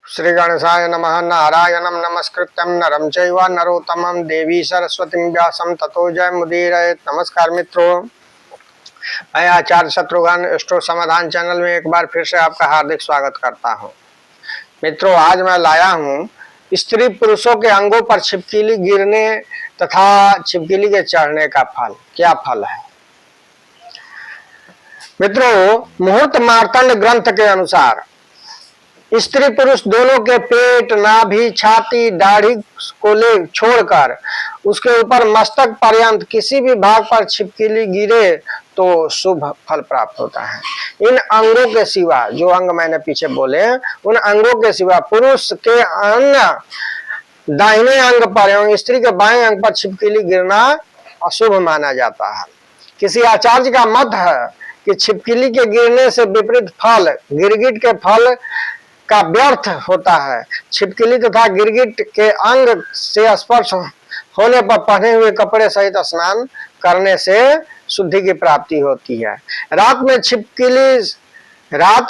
श्री गणेशाय नमः। नारायणं नमस्कृत्यं नरं चैव नरोत्तमं देवी सरस्वतीं व्यासं ततो जयमुदीरयेत्। नमस्कार मित्रों, मैं आचार्य शत्रुघ्न एस्ट्रो समाधान चैनल में एक बार फिर से आपका हार्दिक स्वागत करता हूं। मित्रों, आज मैं लाया हूं स्त्री पुरुषों के अंगों पर छिपकली गिरने तथा छिपकली के चढ़ने का फल। क्या फल है मित्रों? मुहूर्त मार्तंड ग्रंथ के अनुसार स्त्री पुरुष दोनों के पेट, नाभि, छाती, दाढ़ी को ले छोड़कर उसके ऊपर मस्तक पर्यंत किसी भी भाग पर छिपकली गिरे तो शुभ फल प्राप्त होता है। इन अंगों के सिवा, जो अंग मैंने पीछे बोले, उन अंगों के सिवा पुरुष के अन्य दाहिने अंग पर एवं स्त्री के बाएं अंग पर छिपकली गिरना अशुभ माना जाता है। किसी आचार्य का मत है कि छिपकली के गिरने से विपरीत फल गिरगिट के फल का व्यर्थ होता है। छिपकली तथा गिरगिट के अंग से स्पर्श होने पर पहने हुए कपड़े सहित स्नान करने से शुद्धि की प्राप्ति होती है। रात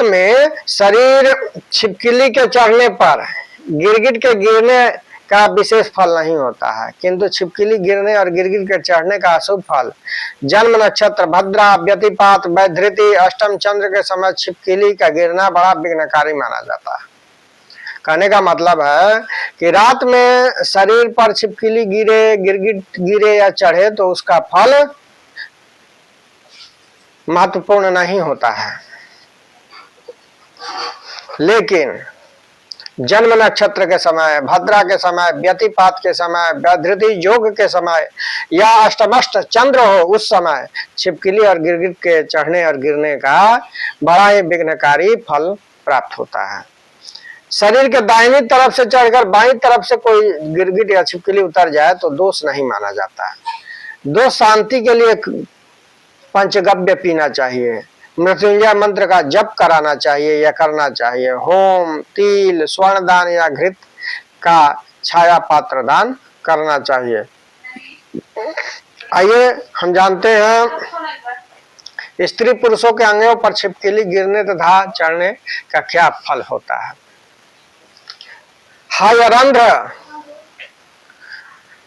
में शरीर छिपकली के चढ़ने पर गिरगिट के गिरने का विशेष फल नहीं होता है, किंतु छिपकली गिरने और गिरगिट के चढ़ने का अशुभ फल जन्म नक्षत्र भद्रा, व्यतिपात, वैधृति, अष्टम चंद्र के समय छिपकली का गिरना बड़ा विघ्नकारी माना जाता है। कहने का मतलब है कि रात में शरीर पर छिपकली गिरे, गिरगिट गिरे या चढ़े तो उसका फल महत्वपूर्ण नहीं होता है, लेकिन जन्म नक्षत्र के समय, भद्रा के समय, व्यतिपात के समय, वैधृति योग के समय या अष्टमष्ट चंद्र हो, उस समय छिपकली और गिरगिट के चढ़ने और गिरने का बड़ा ही विघ्नकारी फल प्राप्त होता है। शरीर के दाहिनी तरफ से चढ़कर बाईं तरफ से कोई गिरगिट या छिपकली उतर जाए तो दोष नहीं माना जाता है। दोष शांति के लिए पंचगव्य पीना चाहिए, मृत्युंजय मंत्र का जप कराना चाहिए या करना चाहिए, होम, तिल, स्वर्ण दान या घृत का छाया पात्र दान करना चाहिए। आइए हम जानते हैं स्त्री पुरुषों के अंगों पर छिपकली गिरने तथा चढ़ने का क्या फल होता है। हयरंध्र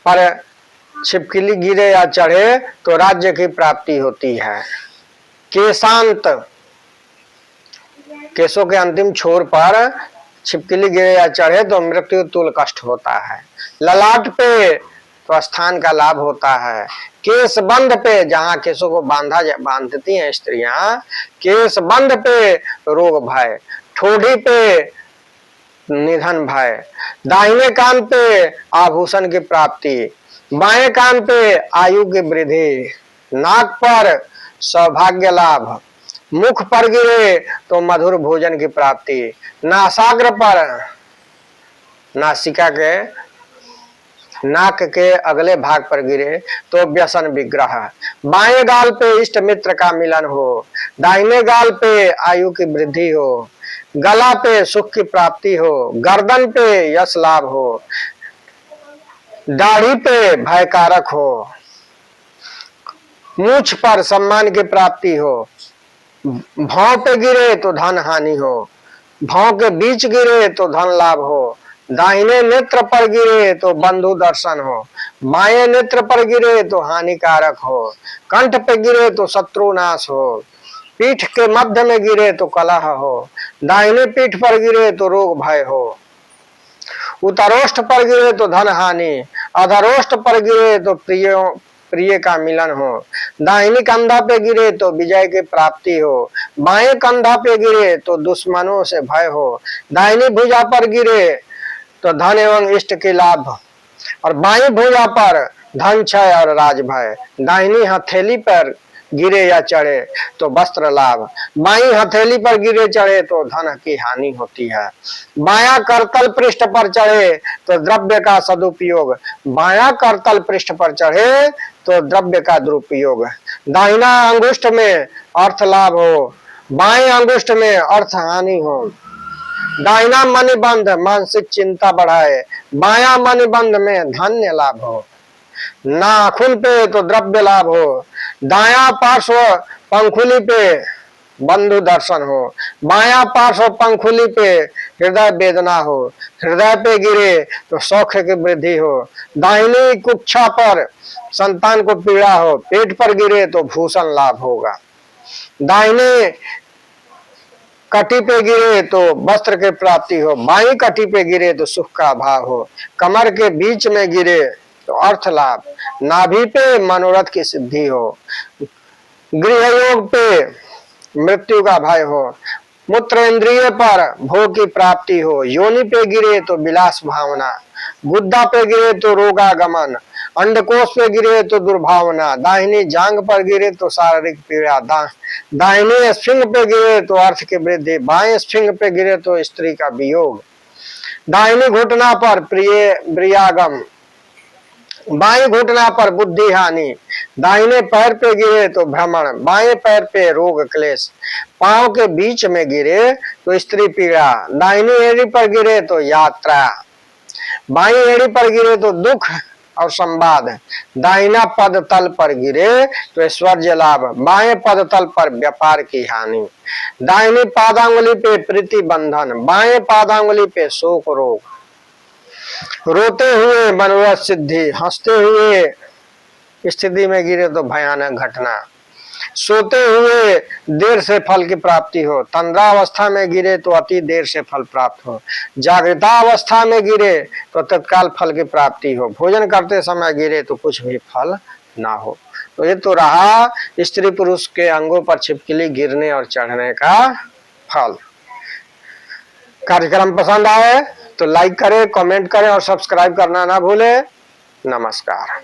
पर छिपकली गिरे या चढ़े तो राज्य की प्राप्ति होती है। केशांत, केशों के अंतिम छोर पर छिपकली गिरे या चढ़े तो मृत्यु तुल्य कष्ट होता है। ललाट पे तो स्थान का लाभ होता है। केश बंध पे, जहां केशों को बांधती हैं स्त्रियां, केश बंध पे रोग भय, ठोड़ी पे निधन भय, दाहिने कान पे आभूषण की प्राप्ति, बाएं कान पे आयु की वृद्धि, नाक पर सौभाग्य लाभ, मुख पर गिरे तो मधुर भोजन की प्राप्ति, नासाग्र पर, नासिका के नाक के अगले भाग पर गिरे तो व्यसन विग्रह, बाएं गाल पे इष्ट मित्र का मिलन हो, दाहिने गाल पे आयु की वृद्धि हो, गला पे सुख की प्राप्ति हो, गर्दन पे यश लाभ हो, दाढ़ी पे भयकारक हो, मूछ पर सम्मान की प्राप्ति हो, भौं पे गिरे तो धन हानि हो, भौं के बीच गिरे तो धन लाभ हो, दाहिने नेत्र पर गिरे तो बंधु दर्शन हो, बाएं नेत्र पर गिरे तो हानिकारक हो, कंठ पे गिरे तो शत्रु नाश हो, पीठ के मध्य में गिरे तो कलह हो, दाहिने पीठ पर गिरे तो रोग भय हो, उत्तरोष्ठ पर गिरे तो धन हानि, अधरोष्ठ पर गिरे तो प्रिय का मिलन हो, दाहिनी कंधा पे गिरे तो विजय की प्राप्ति हो, बाएं कंधा पे गिरे तो दुश्मनों से भय हो, दाहिनी भुजा पर गिरे तो धन एवं इष्ट के लाभ, और बाईं भुजा पर धन क्षय और राज भय, दाहिनी हथेली पर गिरे या चढ़े तो वस्त्र लाभ, बाईं हथेली पर गिरे चढ़े तो धन की हानि होती है, बायां करतल पृष्ठ पर चढ़े तो द्रव्य का सदुपयोग, बायां करतल पृष्ठ पर चढ़े तो द्रव्य का दुरुपयोग, दाहिना अंगुष्ठ में अर्थ लाभ हो, बाएं अंगुष्ठ में अर्थ हानि हो, दाहिना मणिबंध मानसिक चिंता बढ़ाए, बायां मणिबंध में धन्य लाभ हो, नाखून पे तो द्रव्य लाभ हो, दायां पार्श्व पंखुली पे बंधु दर्शन हो। बाया पार्श्व पंखुली पे हृदय वेदना हो, हृदय पे गिरे तो सौख्य की वृद्धि हो। दाहिनी कुक्षा पर संतान को पीड़ा हो, पेट पर गिरे तो भूषण लाभ होगा। दाहिने कटी पे गिरे तो वस्त्र की प्राप्ति हो, बाई कटी पे गिरे तो सुख का अभाव हो। कमर के बीच में गिरे तो अर्थ लाभ, नाभि पे मनोरथ की सिद्धि हो। गृह योग पे मृत्यु का भय हो, मूत्र इंद्रिय पर भोग की प्राप्ति हो। योनि पे गिरे तो विलास भावना, गुद्दा पे गिरे तो रोगागमन, अंडकोश पे गिरे तो दुर्भावना। दाहिनी जांग पर गिरे तो शारीरिक पीड़ा, दाहिनी स्फिंग पे गिरे तो अर्थ की वृद्धि, बाएं स्फिंग पे गिरे तो स्त्री का वियोग। दाहिनी घुटना पर प्रिय प्रियागम, बाएं घुटना पर बुद्धि हानि। दाहिने पैर पे गिरे तो भ्रमण, बाएं पैर पे रोग क्लेश। पांव के बीच में गिरे तो स्त्री पीड़ा, दाहिनी एड़ी पर गिरे तो यात्रा, बाई एड़ी पर गिरे तो दुख और संवाद। दाहिना पद तल पर गिरे तो ऐश्वर्य लाभ, बाएं पद तल पर व्यापार की हानि। दाहिनी पादांगुली पे प्रीति बंधन, बाएं पादांगुली पे शोक रोग। रोते हुए मनोरथ सिद्धि, हंसते हुए स्थिति में गिरे तो भयानक घटना। सोते हुए देर से फल की प्राप्ति हो, तंद्रावस्था में गिरे तो अति देर से फल प्राप्त हो। जागृतावस्था में गिरे तो तत्काल फल की प्राप्ति हो। भोजन करते समय गिरे तो कुछ भी फल ना हो। तो ये तो रहा स्त्री पुरुष के अंगों पर छिपकली गिरने और चढ़ने का फल। कार्यक्रम पसंद आए तो लाइक करें, कमेंट करें और सब्सक्राइब करना ना भूलें। नमस्कार।